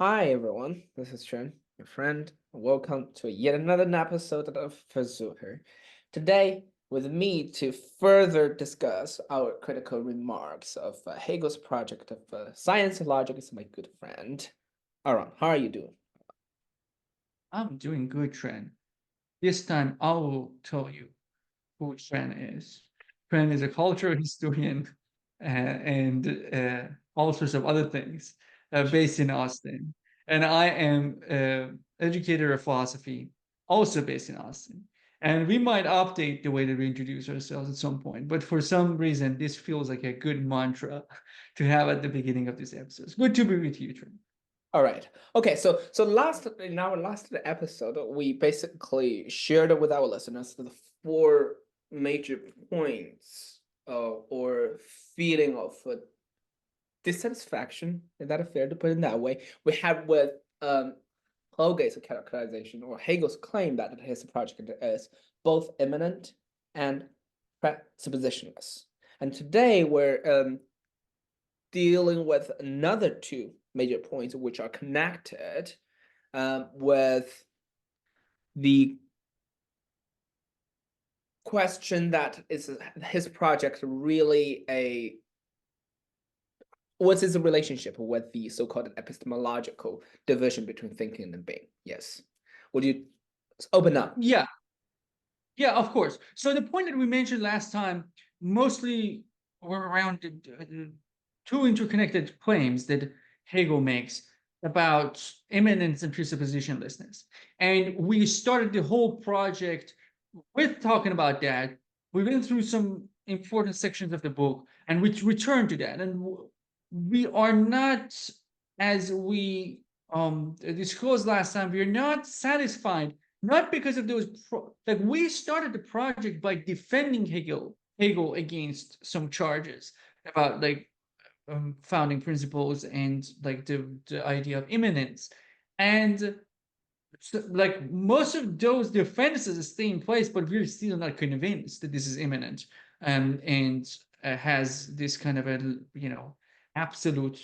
Hi everyone, this is Chen, your friend. Welcome to yet another episode of Versucher. Today, with me to further discuss our critical remarks of Hegel's project of science and logic is my good friend. Aaron, how are you doing? I'm doing good, Tren. This time I will tell you who Tren is. Tren is a cultural historian and all sorts of other things based in Austin. And I am an educator of philosophy, also based in Austin. And we might update the way that we introduce ourselves at some point. But for some reason, this feels like a good mantra to have at the beginning of this episode. It's good to be with you, Tren. All right. Okay, so last in our last episode, we basically shared with our listeners the four major points or feeling of dissatisfaction. Is that fair to put it that way? We have with Houlgate's characterization or Hegel's claim that his project is both immanent and presuppositionless. And today we're dealing with another two major points which are connected with the question that is his project really a what's his relationship with the so-called epistemological division between thinking and being? Yes. Would you open up? Yeah, Yeah, of course. So the point that we mentioned last time mostly were around two interconnected claims that Hegel makes about immanence and presuppositionlessness. And we started the whole project with talking about that. We went through some important sections of the book and we returned to that. And we are not, as we disclosed last time, we are not satisfied not because of those like we started the project by defending Hegel against some charges about like founding principles and like the idea of immanence, and so, like most of those defenses stay in place, but we're still not convinced that this is immanent and has this kind of a absolute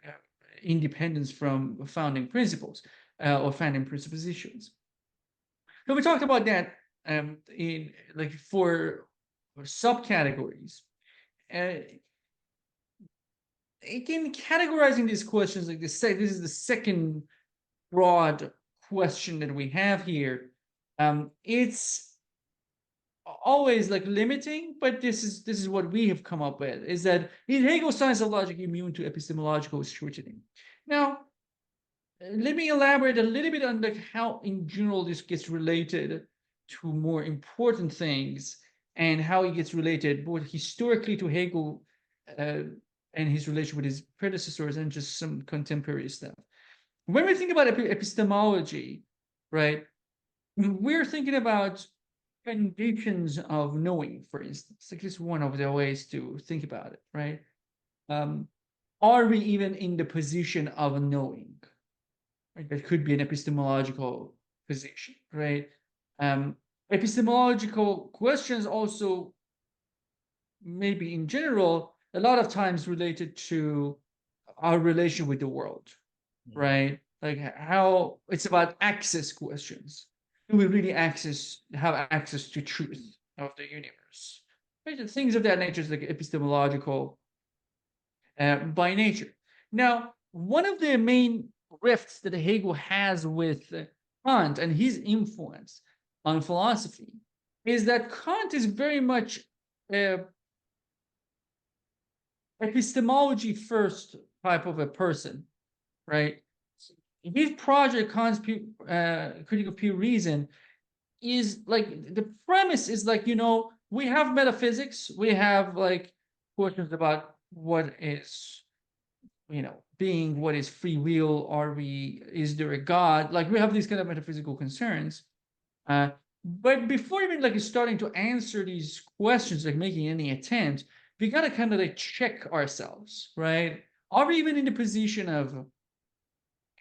uh, independence from founding principles or founding presuppositions. So we talked about that in like for subcategories. Uh, Again, categorizing these questions like this is the second broad question that we have here. It's always like limiting, but this is what we have come up with: is that is Hegel's science of logic immune to epistemological scrutiny? Now, let me elaborate a little bit on like how in general this gets related to more important things and how it gets related both historically to Hegel uh, and his relation with his predecessors and just some contemporary stuff. When we think about epistemology, right, we're thinking about conditions of knowing, for instance. Like this is one of the ways to think about it, right? Um, are we even in the position of knowing? Right? That could be an epistemological position, right? Um, Epistemological questions also, maybe in general, a lot of times related to our relation with the world, Mhm. right? Like how it's about access questions. Do we really have access to truth of the universe? Right? And things of that nature is like epistemological by nature. Now, one of the main rifts that Hegel has with Kant and his influence on philosophy is that Kant is very much uh, epistemology first type of a person, right? His project, Kant's critical pure reason, is like the premise is like we have metaphysics, we have like questions about what is being, what is free will, is there a god, like we have these kind of metaphysical concerns, but before even like starting to answer these questions, like making any attempt, we got to kind of like check ourselves, right? Are we even in the position of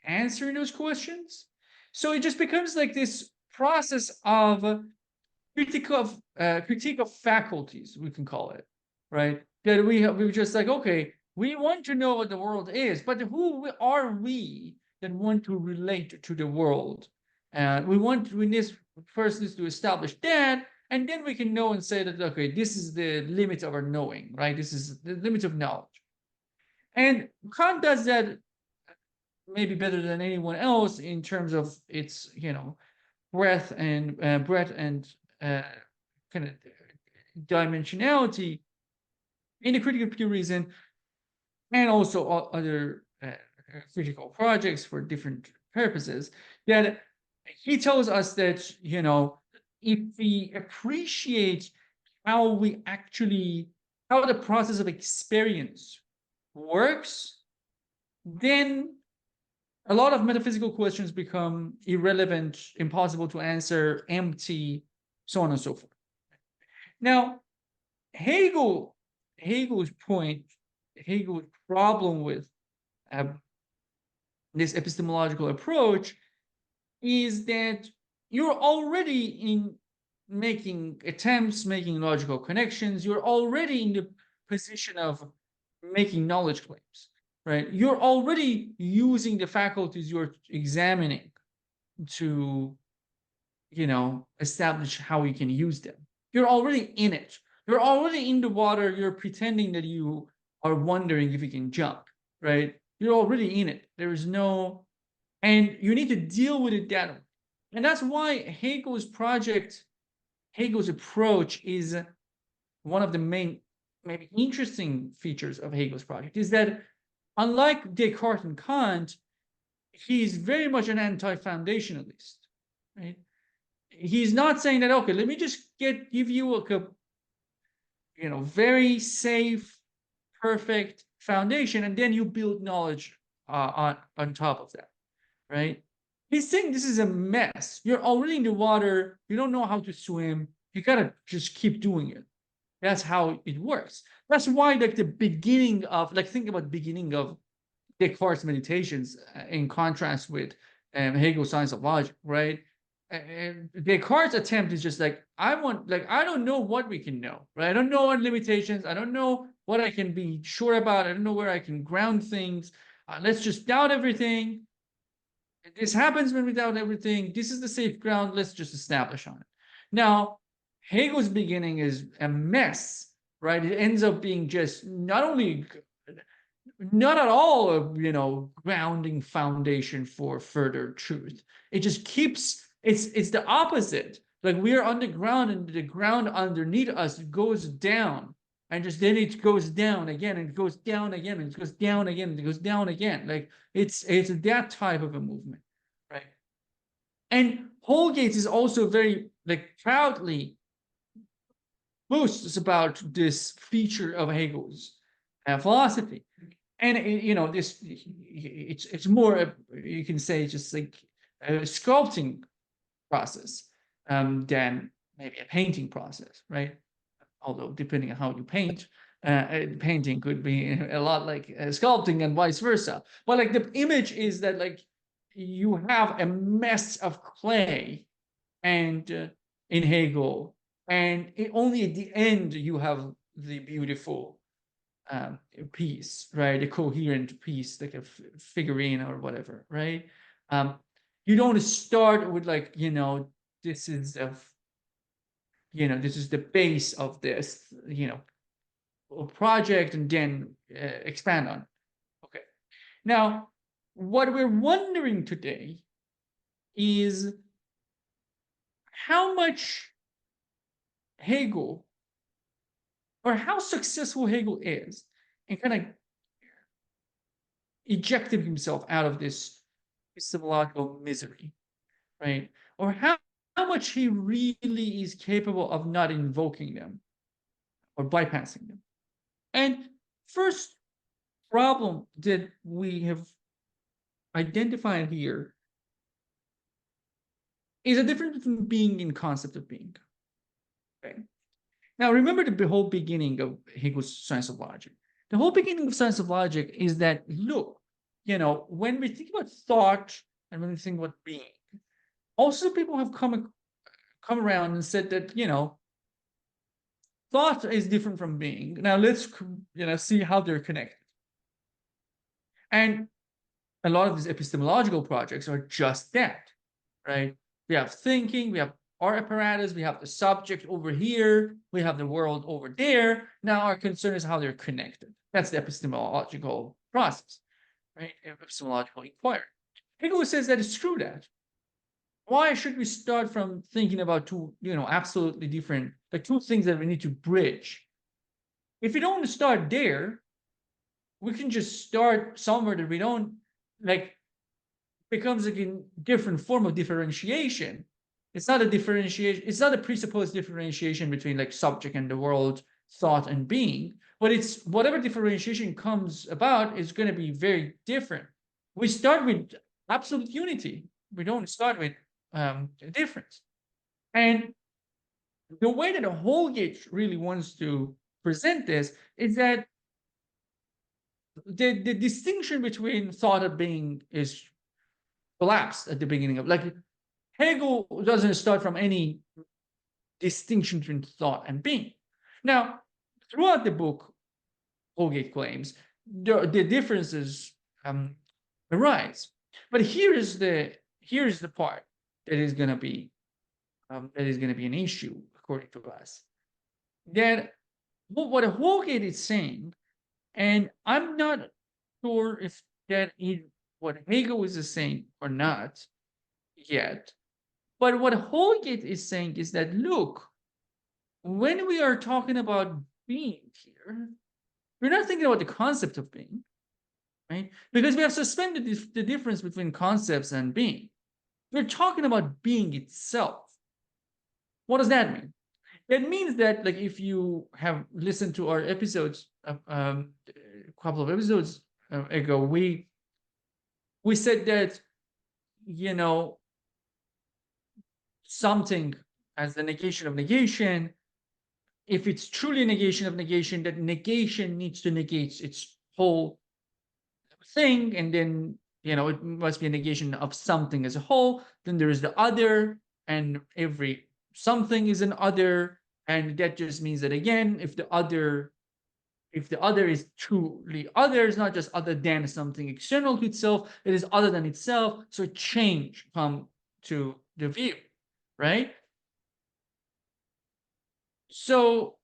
answering those questions? So it just becomes like this process of critique of faculties, we can call it, right? That we're just like, okay, we want to know what the world is, but who are we that want to relate to the world. First need to establish that, and then we can know and say that, okay, this is the limit of our knowing, right? This is the limit of knowledge. And Kant does that maybe better than anyone else in terms of its, breadth and kind of dimensionality in the critical pure reason, and also other critical projects for different purposes. That he tells us that, if we appreciate how the process of experience works, then a lot of metaphysical questions become irrelevant, impossible to answer, empty, so on and so forth. Now, Hegel's problem with this epistemological approach is that you're already making logical connections. You're already in the position of making knowledge claims, right? You're already using the faculties you're examining to, establish how you can use them. You're already in it. You're already in the water. You're pretending that you are wondering if you can jump, right? You're already in it. There is no, and you need to deal with it that way. And that's why Hegel's approach is one of the main, maybe interesting features of Hegel's project, is that unlike Descartes and Kant, he's very much an anti-foundationalist, right? He's not saying that, okay, let me just give you a very safe, perfect foundation, and then you build knowledge on top of that, right? He's saying this is a mess. You're already in the water. You don't know how to swim. You gotta just keep doing it. That's how it works. That's why, like, the beginning of, think about beginning of Descartes' meditations in contrast with Hegel's Science of Logic, right? And Descartes' attempt is just I don't know what we can know, right? I don't know what limitations. I don't know what I can be sure about. I don't know where I can ground things. Let's just doubt everything. This happens when we doubt everything. This is the safe ground. Let's just establish on it. Now, Hegel's beginning is a mess, right? It ends up being just not at all a grounding foundation for further truth. It just keeps it's the opposite. Like, we are on the ground, and the ground underneath us goes down, and just then it goes down again, and it goes down again, and it goes down again, and it goes down again. Like, it's that type of a movement, right? And Houlgate is also very proudly boasts about this feature of Hegel's philosophy. And it's more, you can say, just like a sculpting process than maybe a painting process, right? Although depending on how you paint, painting could be a lot like sculpting and vice versa. But the image is that you have a mess of clay, and in Hegel, and only at the end you have the beautiful piece, right? A coherent piece, like a figurine or whatever, right? You don't start with this is this is the base of this project, and then expand on it. Okay. Now, what we're wondering today is how much Hegel, or how successful Hegel is in kind of ejecting himself out of this epistemological misery, right? Or how much he really is capable of not invoking them or bypassing them. And first problem that we have identified here is a difference between being and concept of being. Okay. Now, remember the whole beginning of Hegel's Science of Logic. The whole beginning of Science of Logic is that, look, when we think about thought and when we think about being, also people have come around and said that, thought is different from being. Now let's, see how they're connected. And a lot of these epistemological projects are just that, right? We have thinking, we have our apparatus, we have the subject over here, we have the world over there. Now our concern is how they're connected. That's the epistemological process, right? Epistemological inquiry. Hegel says that it's true that. Why should we start from thinking about two, absolutely different, like two things that we need to bridge? If we don't start there, we can just start somewhere that we don't like becomes like a different form of differentiation. It's not a differentiation, it's not a presupposed differentiation between like subject and the world, thought and being, but it's whatever differentiation comes about is going to be very different. We start with absolute unity. We don't start with difference. And the way that Houlgate really wants to present this is that the distinction between thought and being is collapsed at the beginning of, like, Hegel doesn't start from any distinction between thought and being. Now, throughout the book, Houlgate claims the differences arise, but here is the part that is going to be an issue according to us. That what Houlgate is saying, and I'm not sure if that is what Hegel is saying or not yet. But what Houlgate is saying is that, look, when we are talking about being here, we're not thinking about the concept of being, right? Because we have suspended the difference between concepts and being. We're talking about being itself. What does that mean? That means that, like, if you have listened to our episodes, a couple of episodes ago, we said that, something as the negation of negation, if it's truly a negation of negation, that negation needs to negate its whole thing, and then it must be a negation of something as a whole. Then there is the other, and every something is an other, and that just means that, again, if the other is truly other, it's not just other than something external to itself, it is other than itself. So change come to the view, right? So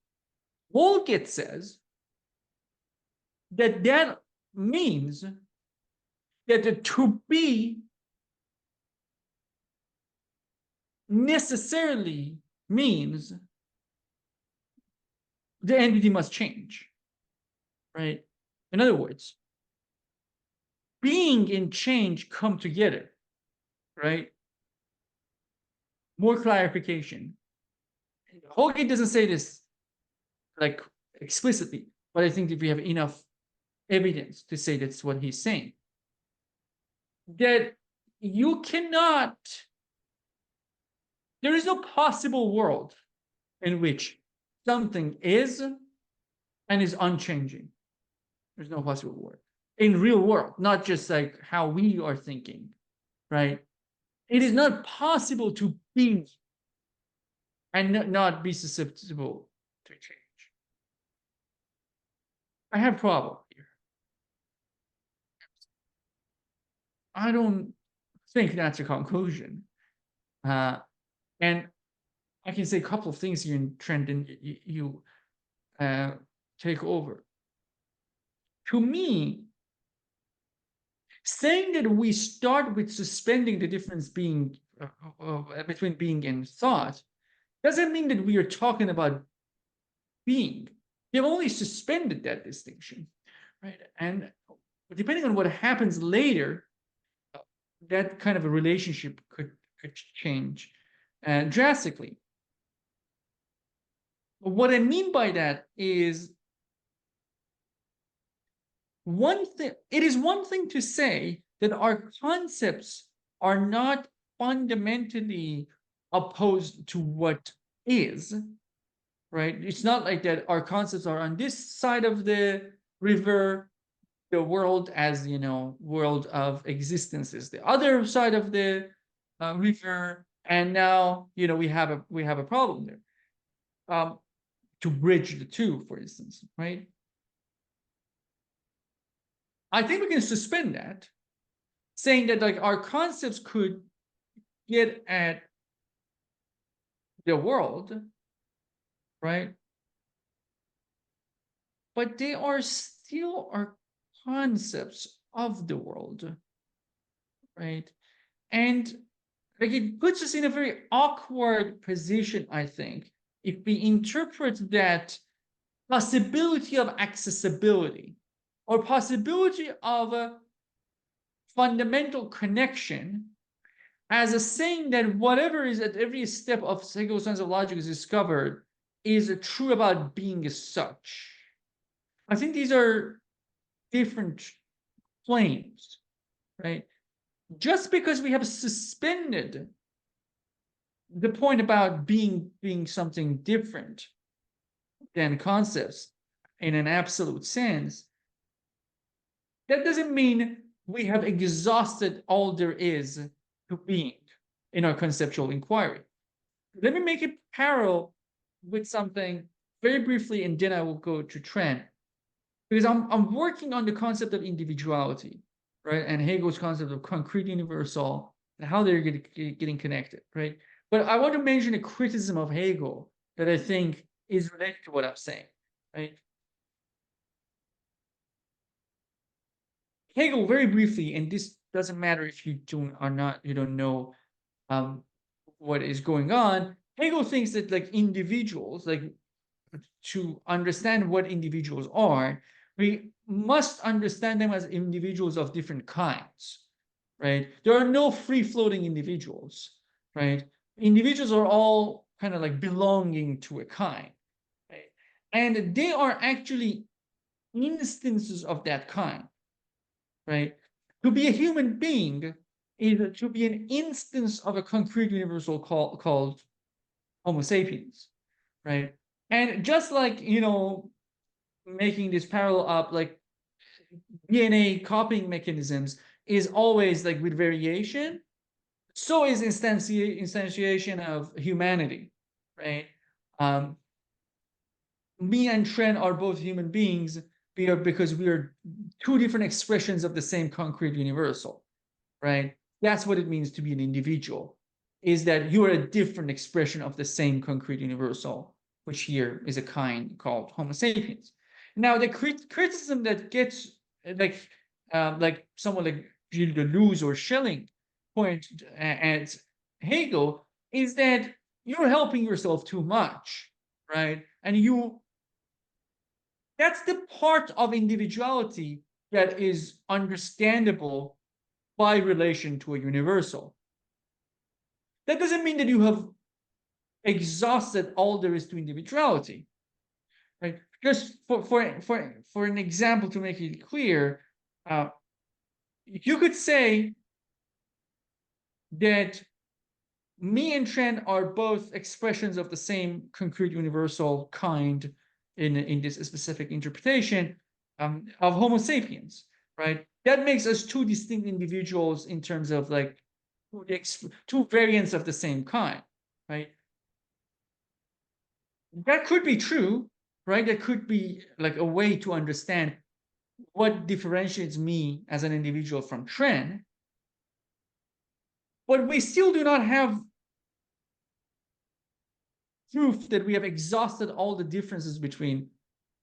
Houlgate says that means that the to be necessarily means the entity must change, right? In other words, being and change come together, right? More clarification. Houlgate doesn't say this like explicitly, but I think if we have enough evidence to say that's what he's saying, that you cannot, there is no possible world in which something is and is unchanging. There's no possible world in real world, not just like how we are thinking, right? It is not possible to be and not be susceptible to change. I have a problem here. I don't think that's a conclusion. And I can say a couple of things here, and Trent, and you take over. To me, saying that we start with suspending the difference between being and thought doesn't mean that we are talking about being. We have only suspended that distinction, right? And depending on what happens later, that kind of a relationship could change drastically. But what I mean by that is, it is one thing to say that our concepts are not fundamentally opposed to what is, right? It's not like that our concepts are on this side of the river, the world as world of existence is the other side of the river, and now we have a problem there, to bridge the two, for instance, right? I think we can suspend that, saying that like our concepts could get at the world, right? But they are still our concepts of the world, right? And like it puts us in a very awkward position, I think, if we interpret that possibility of accessibility or possibility of a fundamental connection as a saying that whatever is at every step of Hegel's sense of logic is discovered is true about being as such. I think these are different claims, right? Just because we have suspended the point about being something different than concepts in an absolute sense, that doesn't mean we have exhausted all there is to being in our conceptual inquiry. Let me make it parallel with something very briefly, and then I will go to Trent, because I'm working on the concept of individuality, right? And Hegel's concept of concrete universal and how they're getting connected, right? But I want to mention a criticism of Hegel that I think is related to what I'm saying, right? Hegel, very briefly, and this doesn't matter if you don't or not, you don't know what is going on. Hegel thinks that like individuals, like to understand what individuals are, we must understand them as individuals of different kinds, right? There are no free-floating individuals, right? Individuals are all kind of like belonging to a kind, right? And they are actually instances of that kind, right? To be a human being is to be an instance of a concrete universal called Homo sapiens, right? And just like, making this parallel up, like DNA copying mechanisms is always like with variation, so is instantiation of humanity, right? Me and Tren are both human beings because we are two different expressions of the same concrete universal, right? That's what it means to be an individual, is that you are a different expression of the same concrete universal, which here is a kind called Homo sapiens. Now, the criticism that gets like someone like Gilles Deleuze or Schelling point at Hegel is that you're helping yourself too much, right? And that's the part of individuality that is understandable by relation to a universal. That doesn't mean that you have exhausted all there is to individuality, right? Just for an example to make it clear, you could say that me and Tren are both expressions of the same concrete universal kind in this specific interpretation of Homo sapiens, right? That makes us two distinct individuals in terms of like two variants of the same kind, right? That could be true, right? That could be like a way to understand what differentiates me as an individual from Tren. But we still do not have proof that we have exhausted all the differences between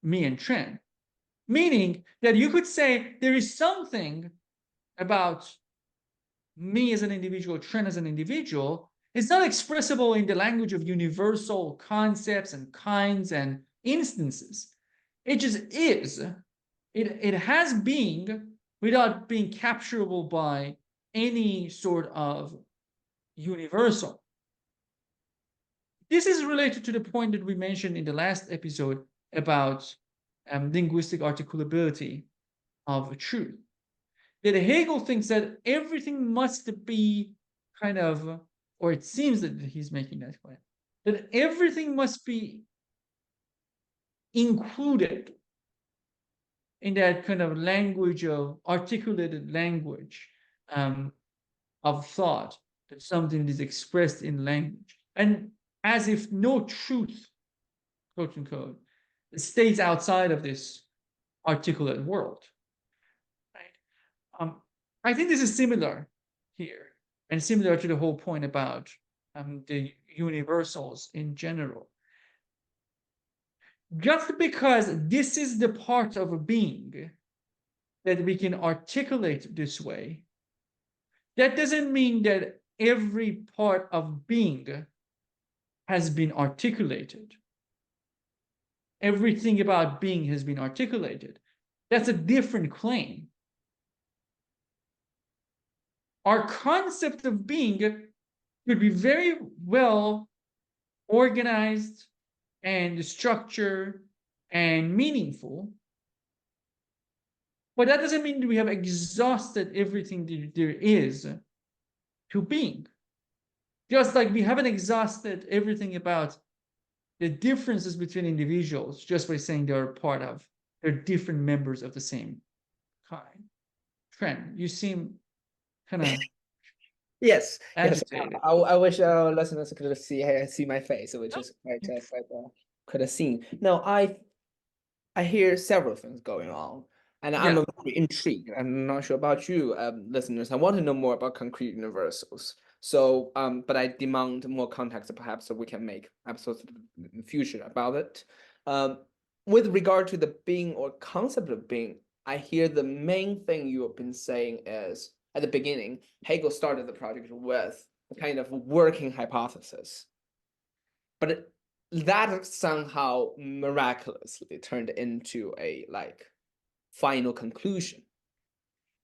me and Tren. Meaning that you could say there is something about me as an individual, Tren as an individual. It's not expressible in the language of universal concepts and kinds and instances. It just is. It has being without being capturable by any sort of universal. This is related to the point that we mentioned in the last episode about linguistic articulability of truth. That Hegel thinks that everything must be kind of, or it seems that he's making that point, that everything must be included in that kind of language of articulated language of thought, that something is expressed in language. And as if no truth, quote unquote, stays outside of this articulate world. Right? I think this is similar here, and similar to the whole point about the universals in general. Just because this is the part of a being that we can articulate this way, that doesn't mean that every part of being has been articulated. Everything about being has been articulated. That's a different claim. Our concept of being could be very well organized and structured and meaningful, but that doesn't mean that we have exhausted everything that there is to being. Just like we haven't exhausted everything about the differences between individuals just by saying they're different members of the same kind. Trent, you seem kind of Yes, yes. agitated. I wish our listeners could see my face, which is quite a scene. No, I hear several things going on, and I'm Yeah, very intrigued. I'm not sure about you, listeners. I want to know more about concrete universals. So, but I demand more context, perhaps, so we can make episodes in the future about it. Um, with regard to the being or concept of being, I hear the main thing you have been saying is at the beginning, Hegel started the project with a kind of working hypothesis, but that somehow miraculously turned into a like final conclusion.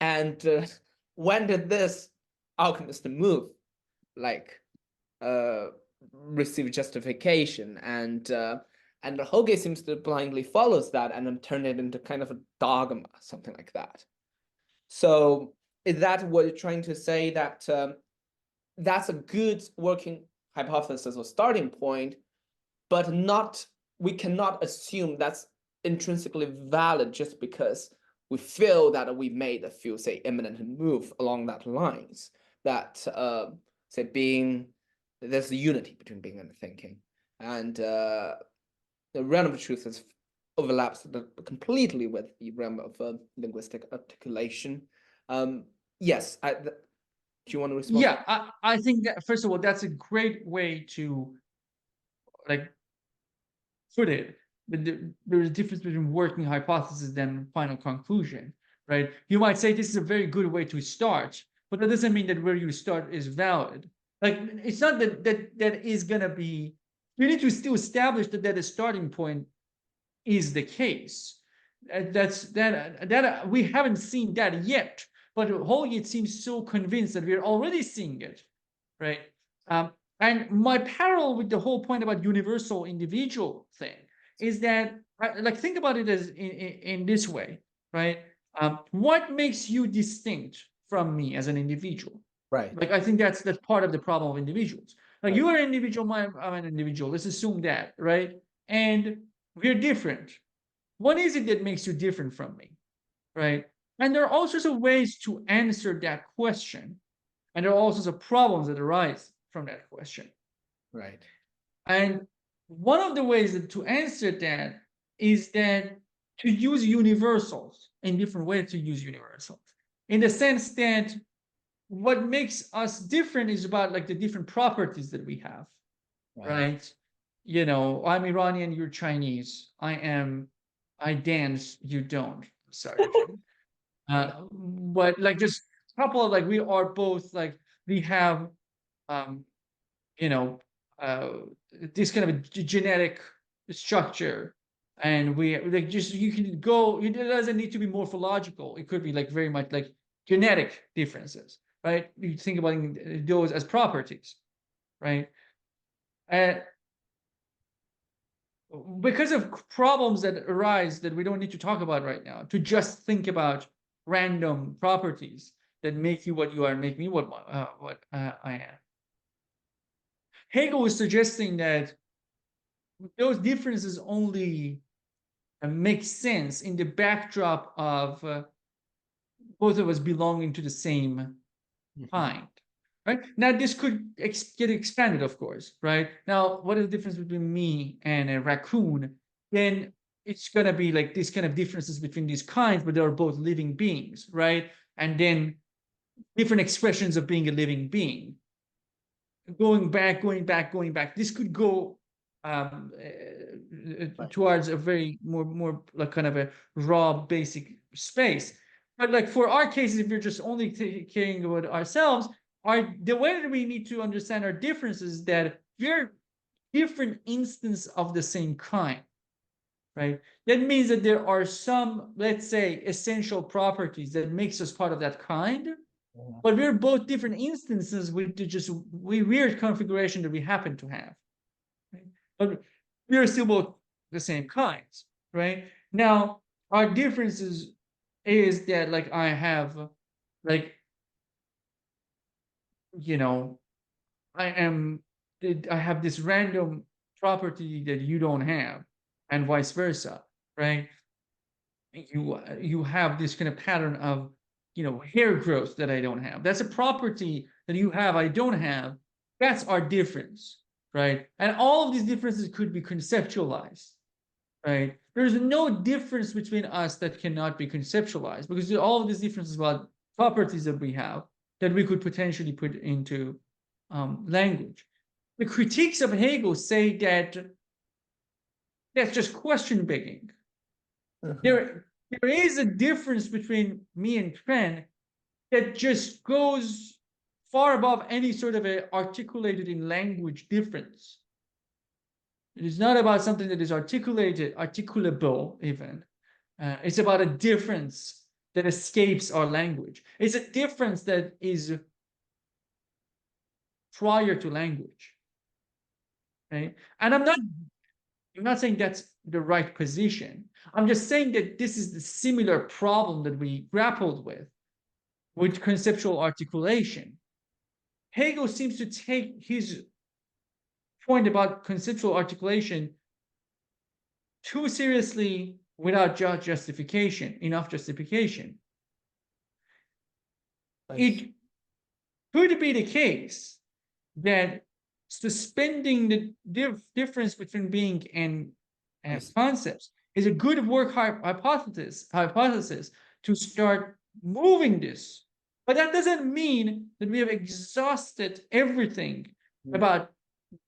And when did this alchemist move like receive justification? And Houlgate seems to blindly follows that and then turn it into kind of a dogma, something like that. So is that what you're trying to say, that that's a good working hypothesis or starting point, but not, we cannot assume that's intrinsically valid just because we feel that we made a few, say, imminent move along that lines, that say being, there's a unity between being and thinking, and the realm of truth is overlaps completely with the realm of linguistic articulation. Yes, do you want to respond? yeah. I think that first of all, that's a great way to like put it. There's a difference between working hypothesis and final conclusion, right? You might say this is a very good way to start, but that doesn't mean that where you start is valid. Like it's not that is gonna be. You need to still establish that the starting point is the case. That we haven't seen that yet, but Houlgate seems so convinced that we're already seeing it, right? And my parallel with the whole point about universal individual thing is that, like, think about it as in this way, right? What makes you distinct from me as an individual? Right, Like, I think that's part of the problem of individuals. Like, right, you are an individual, I'm an individual. Let's assume that, right? And we're different. What is it that makes you different from me, right? And there are all sorts of ways to answer that question, and there are all sorts of problems that arise from that question. right, And one of the ways to answer that is that to use universals, in different ways to use universals, in the sense that what makes us different is about like the different properties that we have, right. right? You know, I'm Iranian, you're Chinese. I dance, you don't. Sorry. But like just a couple of like we are both like we have um you know uh this kind of a genetic structure, and we like just you can go, it doesn't need to be morphological, it could be like very much like genetic differences, right? You think about those as properties, right? And because of problems that arise that we don't need to talk about right now, to just think about random properties that make you what you are, make me what I am. Hegel is suggesting that those differences only make sense in the backdrop of both of us belonging to the same kind. Right now, this could get expanded, of course. Right now, what is the difference between me and a raccoon? Then it's gonna be like this kind of differences between these kinds, but they are both living beings, right? And then different expressions of being a living being. Going back. This could go Right. towards a very more like kind of a raw basic space. But like for our cases, if you're just only caring about ourselves, the way that we need to understand our differences is that we're different instances of the same kind, right? That means that there are some, let's say, essential properties that makes us part of that kind, Yeah. but we're both different instances with just weird configuration that we happen to have, right? But we're still both the same kinds, right? Now, our differences is that like I have, like, you know, I have this random property that you don't have, and vice versa, right? You have this kind of pattern of, hair growth that I don't have. That's a property that you have, I don't have. That's our difference, right? And all of these differences could be conceptualized, right? There's no difference between us that cannot be conceptualized, because all of these differences about properties that we have that we could potentially put into language. The critiques of Hegel say that that's just question begging. There is a difference between me and Tren that just goes far above any sort of a articulated in language difference. It is not about something that is articulated, articulable even. It's about a difference that escapes our language. It's a difference that is prior to language. Right? And I'm not saying that's the right position. I'm just saying that this is the similar problem that we grappled with conceptual articulation. Hegel seems to take his point about conceptual articulation too seriously without enough justification. It could be the case that suspending the difference between being and concepts is a good work hypothesis to start moving this. But that doesn't mean that we have exhausted everything about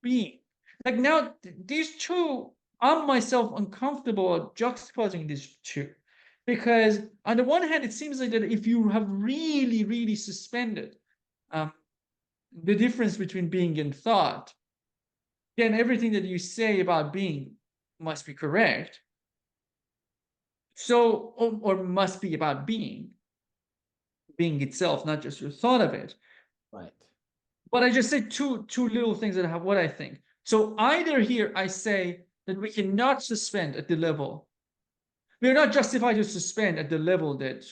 being. Like now, these two, I'm myself uncomfortable juxtaposing these two. Because on the one hand, it seems like that if you have really, really suspended the difference between being and thought, then everything that you say about being must be correct. So, or must be about being itself, not just your thought of it. Right. But I just said two little things that have what I think. So either here I say that we cannot suspend at the level, we are not justified to suspend at the level that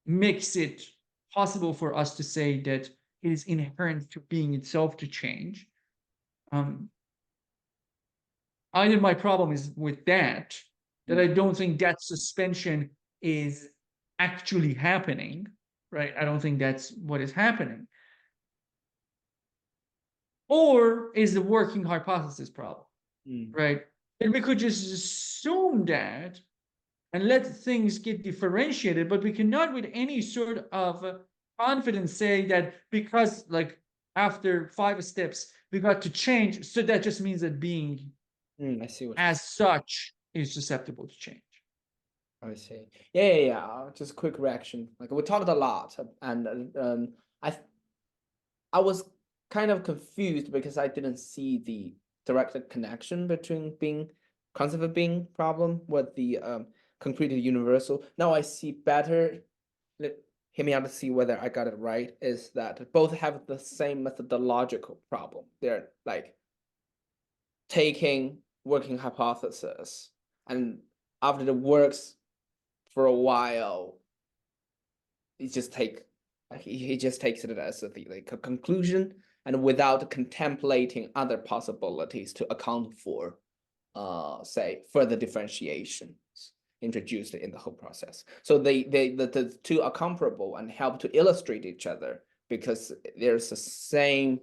makes it possible for us to say that it is inherent to being itself to change. Either my problem is with that I don't think that suspension is actually happening, right? I don't think that's what is happening. Or is the working hypothesis problem, right? And we could just assume that and let things get differentiated, but we cannot with any sort of confidence say that because like after 5 steps we got to change, so that just means that being I see what as such is susceptible to change. I see. Yeah. Just a quick reaction. Like we talked a lot, and I was kind of confused because I didn't see the direct connection between being concept of being problem with the concrete universal. Now I see better. Hear me out to see whether I got it right. Is that both have the same methodological problem? They're like taking working hypothesis, and after it works for a while, he just takes it as a conclusion, and without contemplating other possibilities to account for say further differentiations introduced in the whole process. So the two are comparable and help to illustrate each other because there's the same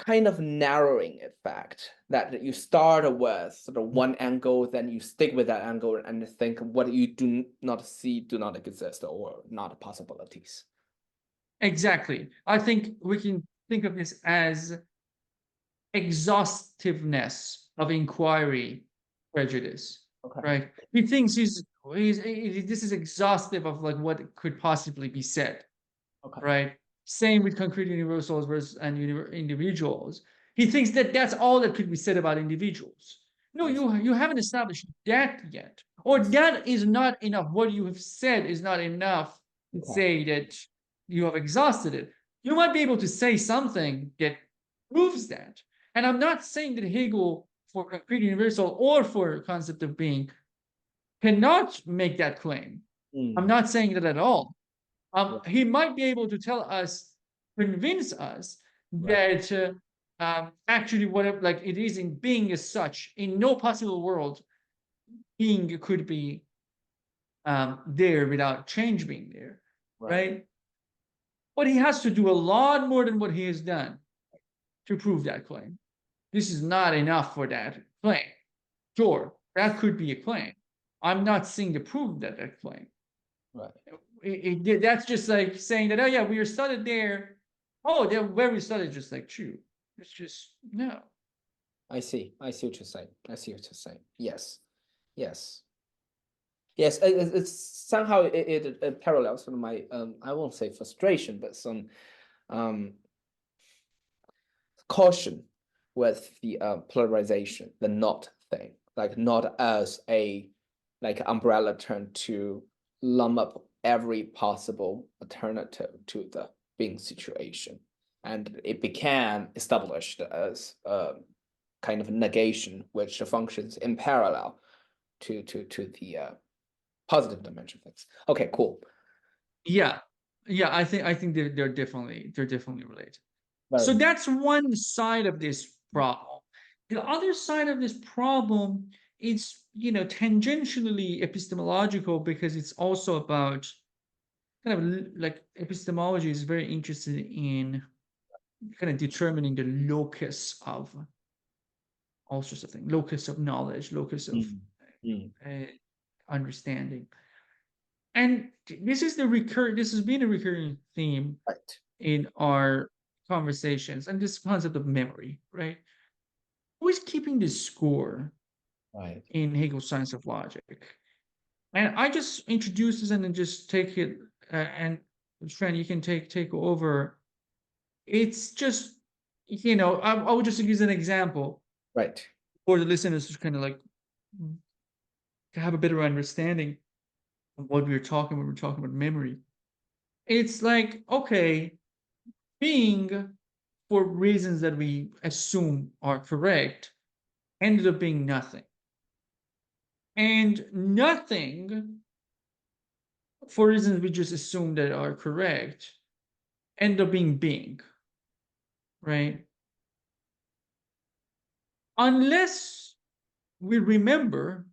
kind of narrowing effect that you start with sort of one angle, then you stick with that angle and think what you do not see do not exist or not possibilities. Exactly. I think we can think of this as exhaustiveness of inquiry prejudice, Okay. right? He thinks this is exhaustive of like what could possibly be said, Okay. right? Same with concrete universals versus and individuals. He thinks that that's all that could be said about individuals. No, I see. you haven't established that yet, or I see. that is not enough. What you have said is not enough to Okay. say that you have exhausted it. You might be able to say something that proves that. And I'm not saying that Hegel, for concrete universal or for concept of being, cannot make that claim. I'm Mm, not saying that at all. right. He might be able to tell us, convince us Right. that actually whatever, like it is in being as such, in no possible world, being could be there without change being there, Right. right? But he has to do a lot more than what he has done to prove that claim. This is not enough for that claim. Sure, that could be a claim. I'm not seeing the proof that claim. Right. That's just like saying that, oh yeah, we studied there. Oh, where we studied just like true. It's just no. I see. I see what you're saying. I see what you're saying. Yes. Yes. Yes. It's somehow it parallels with my I won't say frustration, but some um caution with the polarization, the not thing, like not as a like umbrella term to lump up every possible alternative to the being situation. And it became established as a kind of negation which functions in parallel to the positive dimension things. Okay, cool. Yeah, yeah. I think they're definitely related. Very So much. that's one side of this problem. The other side of this problem is, tangentially epistemological because it's also about kind of like epistemology is very interested in kind of determining the locus of all sorts of things, locus of knowledge, locus of Mm, mm, uh, understanding. And this has been a recurring theme right, in our conversations and this concept of memory, right? Who is keeping the score right, in Hegel's science of logic? And I just introduce this and then just take it and Trent, you can take over. It's just, I would just use an example right. for the listeners to kind of like to have a better understanding of what we were talking when we were talking about memory. It's like, okay, being for reasons that we assume are correct ended up being nothing. And nothing, for reasons we just assume that are correct, end up being, right? Unless we remember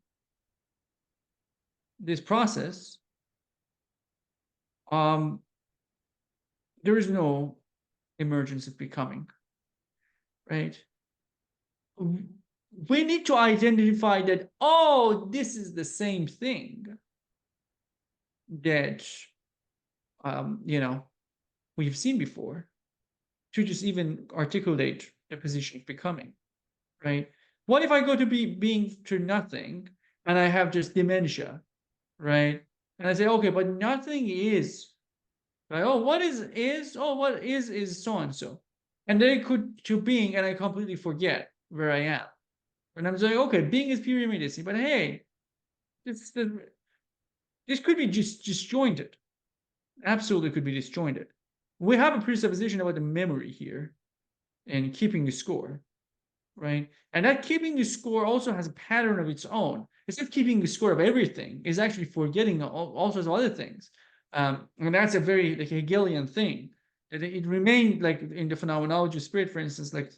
this process, um, there is no emergence of becoming, right? We need to identify that, oh, this is the same thing that, um, you know, we've seen before to just even articulate the position of becoming, right? What if I go to being to nothing and I have just dementia, right? And I say, okay, but nothing is, right? Oh, what is? Oh, what is so and so. And then it could to being, and I completely forget where I am. And I'm saying, okay, being is pure immediacy, but hey, this this could be just disjointed. Absolutely could be disjointed. We have a presupposition about the memory here and keeping the score, right? And that keeping the score also has a pattern of its own. It's not keeping the score of everything, it's actually forgetting all sorts of other things. And that's a very like Hegelian thing. That it remained like in the phenomenology of spirit, for instance, like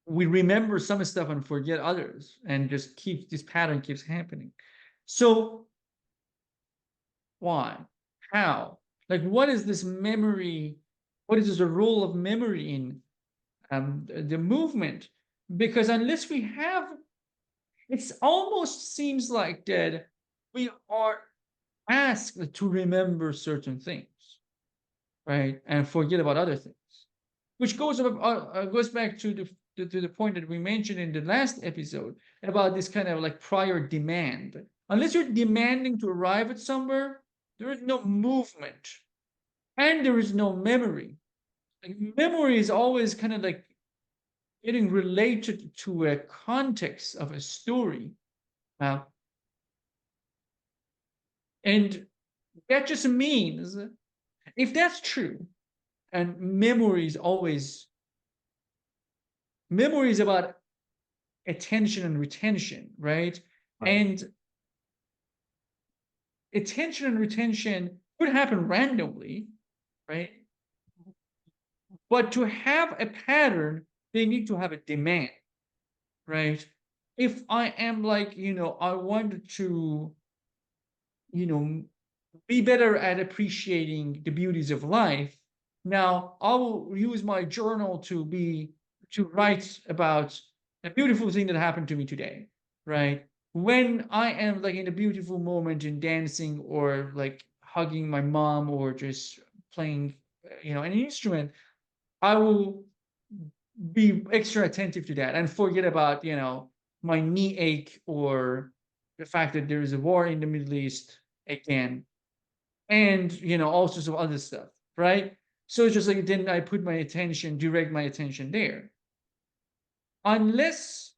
we remember some stuff and forget others, and just keep this pattern keeps happening. So why? How? Like, what is this memory? What is the role of memory in the movement, because unless we have, it almost seems like that we are asked to remember certain things, right, and forget about other things, which goes back to the point that we mentioned in the last episode about this kind of like prior demand. Unless you're demanding to arrive at somewhere, there is no movement and there is no memory. Like, memory is always kind of like getting related to a context of a story. Uh, and that just means, if that's true, and memory is about attention and retention, right? Right. And attention and retention could happen randomly, right? But to have a pattern, they need to have a demand, right? If I am like, I want to, be better at appreciating the beauties of life, now I will use my journal to write about a beautiful thing that happened to me today, right? When I am like in a beautiful moment in dancing or like hugging my mom or just playing, an instrument, I will be extra attentive to that and forget about, my knee ache or the fact that there is a war in the Middle East again, and all sorts of other stuff, right? So it's just like then I direct my attention there. Unless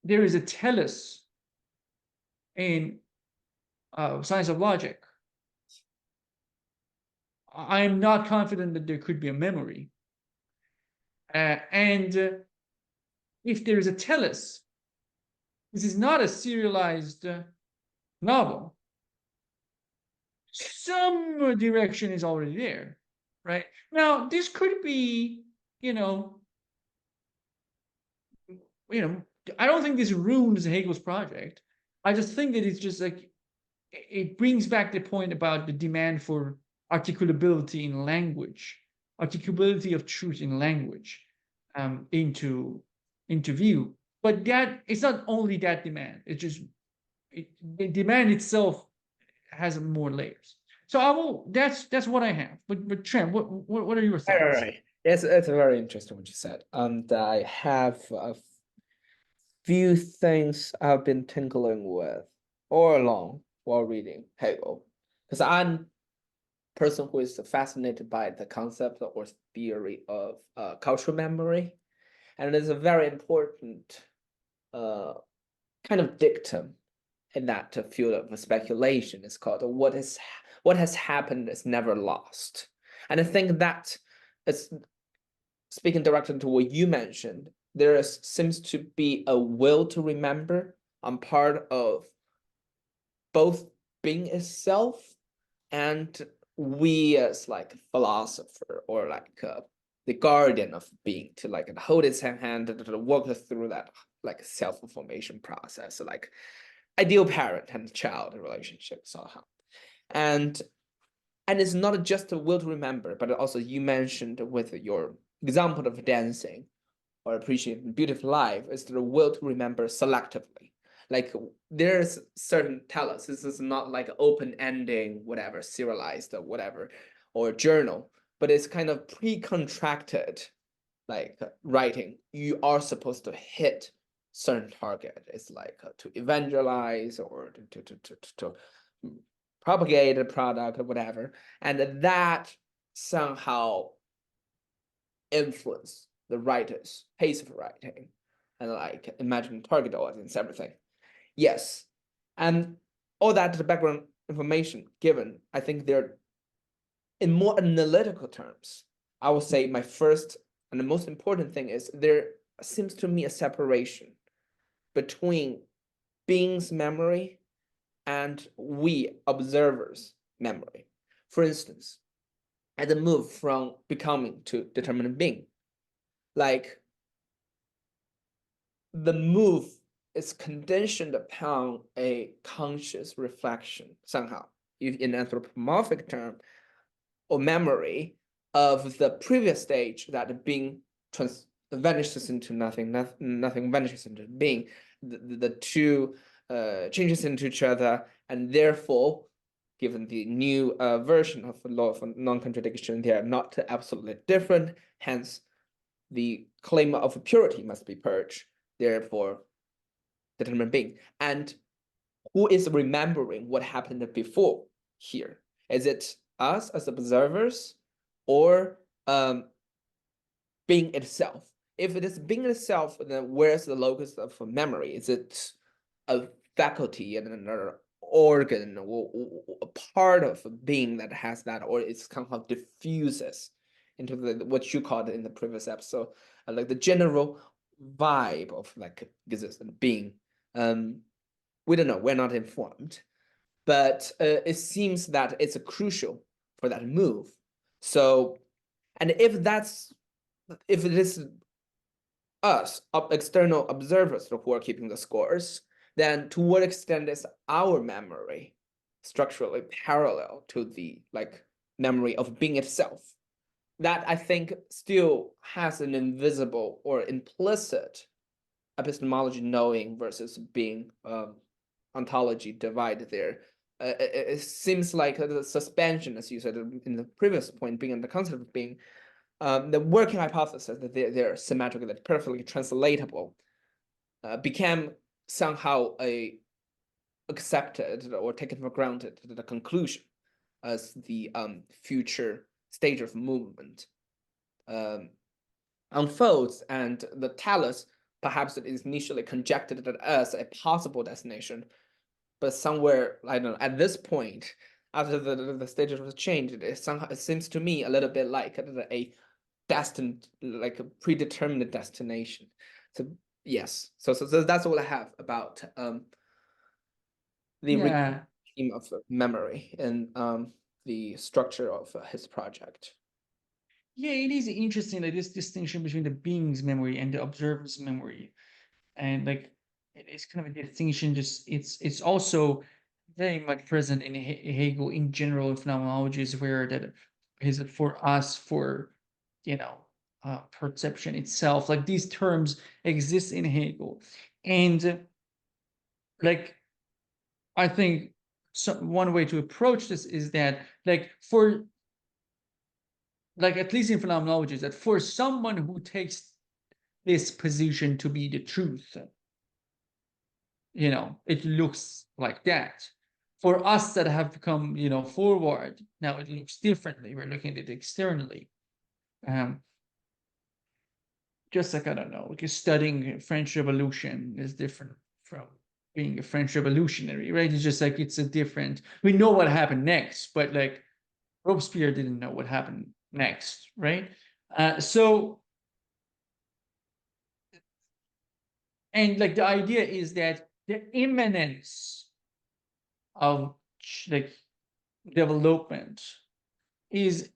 there is a telos in science of logic, I am not confident that there could be a memory. And if there is a telos, this is not a serialized novel. Some direction is already there, right? Now, this could be, you know, I don't think this ruins Hegel's project. I just think that it's just like it brings back the point about the demand for articulability in language, articulability of truth in language, into view. But that it's not only that demand. It's just the demand itself has more layers. So I will. That's what I have. But Trent, what are your Right, right, thoughts? right. It's very interesting what you said. And I have a few things I've been tinkling with all along while reading Hegel, because I'm a person who is fascinated by the concept or theory of cultural memory, and it is a very important uh, kind of dictum in that field of speculation. It's called what has happened is never lost, and I think that it's speaking directly to what you mentioned. Seems to be a will to remember on part of both being itself and we as like a philosopher or like the guardian of being to like hold its hand to walk through that like self-formation process, like ideal parent and child relationship somehow. And it's not just a will to remember, but also you mentioned with your example of dancing or appreciating beautiful life is the will to remember selectively. Like there's certain telos. This is not like open ending, whatever, serialized or whatever, or journal, but it's kind of pre-contracted, like writing. You are supposed to hit certain target. It's like to evangelize or to propagate a product or whatever, and that somehow influence the writer's pace of writing and like imagine target audience, everything. Yes. And all that the background information given, I think they're in more analytical terms. I will say my first and the most important thing is there seems to me a separation between being's memory and we observers' memory. For instance, at the move from becoming to determinate being, like the move is conditioned upon a conscious reflection somehow, in anthropomorphic term or memory of the previous stage that being vanishes into nothing, nothing vanishes into being. The two changes into each other, and therefore, given the new version of the law of non-contradiction, they are not absolutely different. Hence, the claim of purity must be purged. Therefore, determinate being. And who is remembering what happened before here? Is it us as observers, or being itself? If it is being itself, then where's the locus of memory? Is it a faculty and an organ, or a part of a being that has that, or it's somehow diffuses into what you called in the previous episode, like the general vibe of like existence being? We don't know. We're not informed, but it seems that it's crucial for that move. So, and if it is us, external observers, who are keeping the scores, then to what extent is our memory structurally parallel to the like memory of being itself? That I think still has an invisible or implicit epistemology knowing versus being ontology divide there. It seems like the suspension, as you said in the previous point, being in the concept of being, the working hypothesis that they're symmetrical, that perfectly translatable, became somehow accepted or taken for granted the conclusion as the future stage of movement unfolds, and the talus perhaps it is initially conjectured as a possible destination, but somewhere, I don't know, at this point, after the stages was changed, it seems to me a little bit like a destined, like a predetermined destination. So yes, so that's all I have about the Yeah. theme of memory and the structure of his project. Yeah, it is interesting that this distinction between the being's memory and the observer's memory, and like it is kind of a distinction. Just it's also very much present in Hegel in general phenomenologies, where that is for us, for you know perception itself. Like these terms exist in Hegel, and like I think one way to approach this is that like for like at least in phenomenology, is that for someone who takes this position to be the truth, it looks like that. For us that have come, forward, now it looks differently. We're looking at it externally. Um, just like, I don't know, like studying French Revolution is different from being a French revolutionary, right? It's just like we know what happened next, but like Robespierre didn't know what happened next, right? So, and like the idea is that the immanence of like development is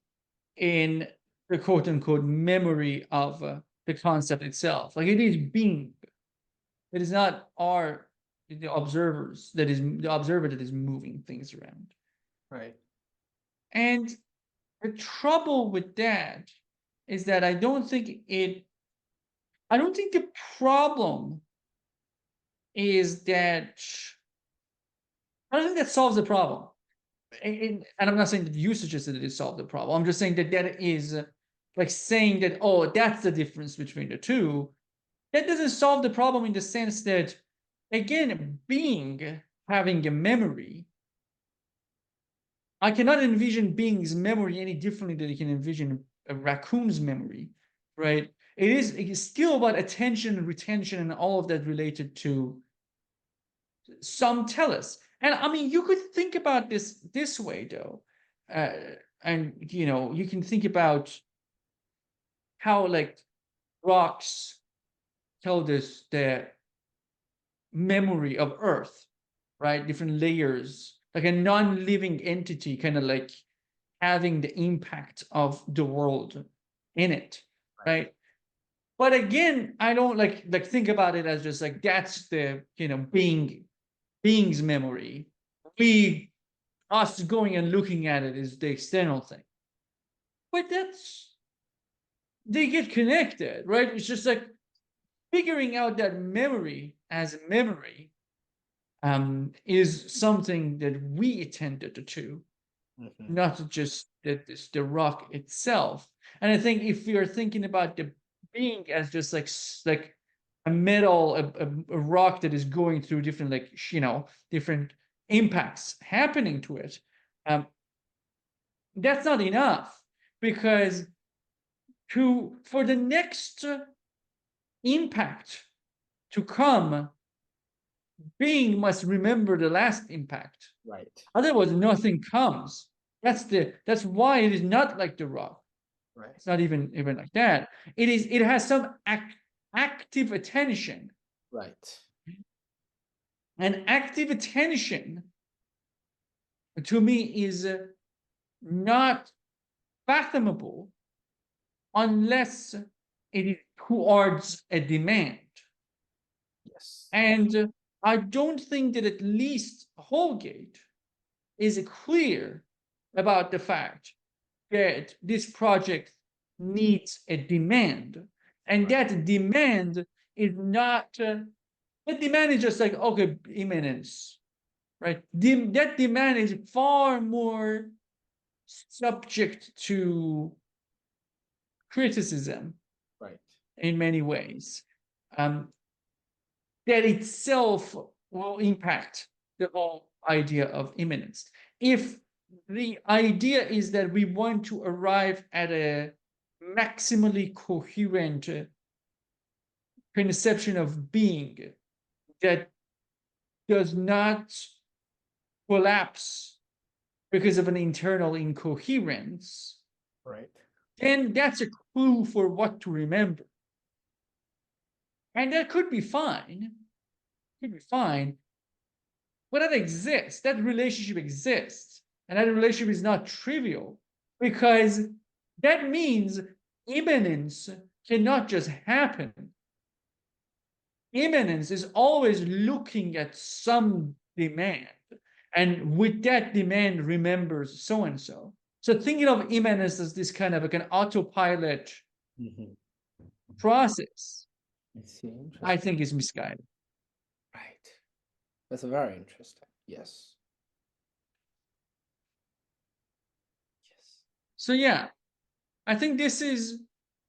in the quote unquote memory of the concept itself. Like it is being. It is not the observer that is moving things around. Right. And the trouble with that is that I don't think the problem is that I don't think that solves the problem. And I'm not saying that you suggested that it solved the problem. I'm just saying that is like saying that, oh, that's the difference between the two. That doesn't solve the problem in the sense that, again, being having a memory, I cannot envision being's memory any differently than you can envision a raccoon's memory, right? It is still about attention and retention and all of that related to some tellus. And I mean, you could think about this way, though. And, you can think about how, like, rocks tell us the memory of Earth, right? Different layers, like a non-living entity, kind of like having the impact of the world in it, right? But again, I don't like think about it as just like that's the being's memory. Us going and looking at it is the external thing. But they get connected, right? It's just like figuring out that memory as memory is something that we attended to, not just that the rock itself. And I think if we are thinking about the being as just like a metal, a rock that is going through different different impacts happening to it, that's not enough, because for the next impact to come, being must remember the last impact. Right. Otherwise, nothing comes. That's why it is not like the rock. Right. It's not even like that. It has some active attention. Right. And active attention to me is not fathomable unless it is towards a demand. Yes. And I don't think that at least Houlgate is clear about the fact that this project needs a demand. And that demand is not, that demand is just like, okay, immanence, right? That demand is far more subject to criticism Right. in many ways. That itself will impact the whole idea of immanence. If the idea is that we want to arrive at a maximally coherent conception of being that does not collapse because of an internal incoherence, Right. then that's a clue for what to remember. And that could be fine. Could be fine. But that exists. That relationship exists. And that relationship is not trivial, because that means immanence cannot just happen. Immanence is always looking at some demand, and with that demand remembers so and so. So thinking of immanence as this kind of like an autopilot process, I see. Interesting. I think is misguided. Right. That's very interesting. Yes. Yes. So yeah, I think this is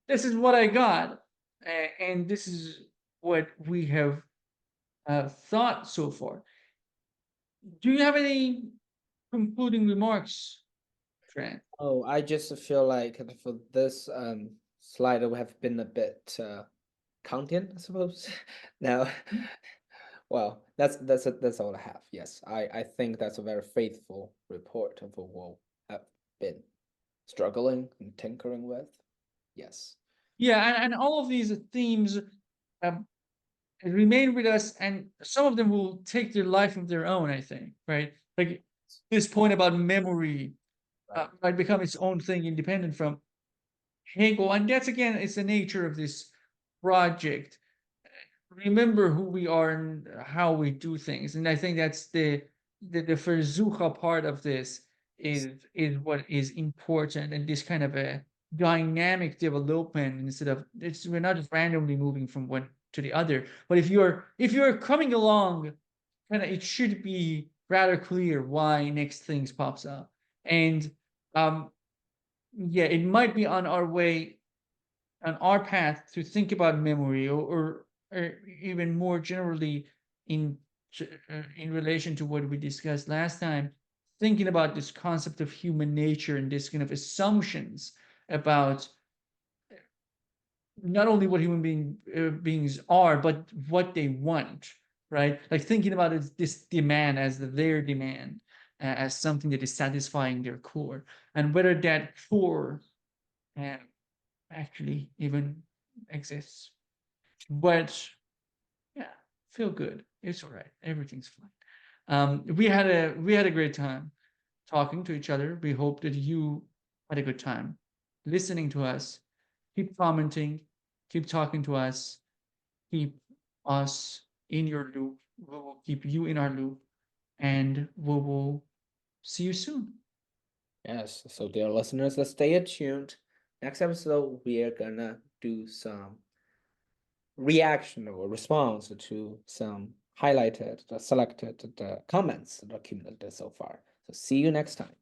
what I got, and this is what we have thought so far. Do you have any concluding remarks, Trent? Oh, I just feel like for this slide we have been a bit Kantian, I suppose. Now, well, that's all I have. Yes, I think that's a very faithful report of what I've been struggling and tinkering with. Yes. Yeah, and all of these themes um, remain with us, and some of them will take their life of their own, I think, right? Like this point about memory Right. might become its own thing independent from Hegel. And that's again, it's the nature of this project. Remember who we are and how we do things. And I think that's the versucha part of this is what is important, and this kind of a dynamic development, instead of we're not just randomly moving from one to the other. But if you're coming along, kind of, it should be rather clear why next things pops up. And yeah, it might be on our way, on our path to think about memory, or even more generally in in relation to what we discussed last time, thinking about this concept of human nature and this kind of assumptions about not only what beings are, but what they want, right? Like thinking about this demand as their demand, as something that is satisfying their core, and whether that core uh, actually even exists. But yeah, feel good. It's all right. Everything's fine. We had a great time talking to each other. We hope that you had a good time listening to us. Keep commenting, keep talking to us, keep us in your loop. We will keep you in our loop, and we will see you soon. Yes. So, dear listeners, let's stay attuned Next episode, we are gonna do some reaction or response to some highlighted, selected comments that are accumulated so far. So see you next time.